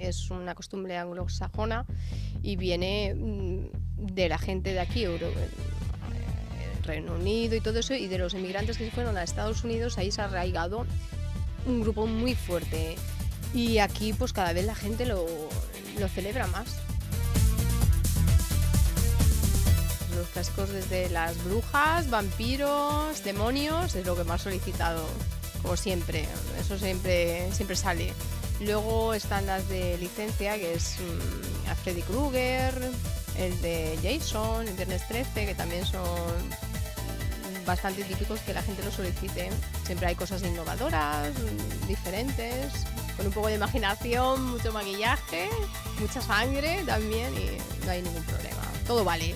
Es una costumbre anglosajona y viene de la gente de aquí, Reino Unido y todo eso, y de los emigrantes que se fueron a Estados Unidos. Ahí se ha arraigado un grupo muy fuerte y aquí pues cada vez la gente lo celebra más. Los clásicos desde las brujas, vampiros, demonios, es lo que más solicitado, como siempre, eso siempre sale. Luego están las de licencia, que es a Freddy Krueger, el de Jason, el Viernes 13, que también son bastante típicos que la gente lo solicite. Siempre hay cosas innovadoras, diferentes, con un poco de imaginación, mucho maquillaje, mucha sangre también y no hay ningún problema. Todo vale.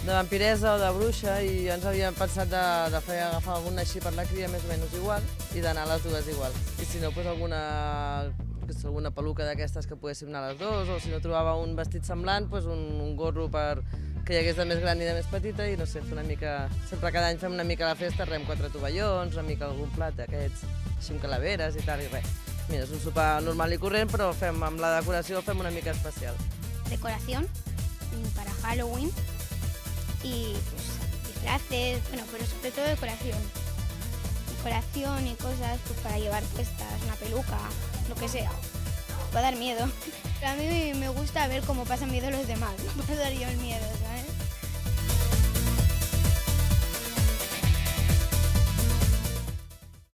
De vampiresa o de bruixa, i ens havíem pensat de fer agafar alguna així per la cria més o menys igual i d'anar a les dues igual. I si no, doncs alguna peluca d'aquestes que poguéssim anar a les dues, o si no trobava un vestit semblant, doncs un gorro per que hi hagués de més gran i de més petita, i no sé, fer una mica... Sempre cada any fem una mica la festa, rem 4 tovallons, una mica algun plat d'aquests, així amb calaveres i tal, i res. Mira, és un sopar normal i corrent, però amb la decoració fem una mica especial. Decoración para Halloween. Y pues disfraces, bueno, pero sobre todo decoración. Decoración y cosas pues para llevar puestas, una peluca, lo que sea. Va a dar miedo. Pero a mí me gusta ver cómo pasan miedo los demás, no pasar yo el miedo, ¿sabes?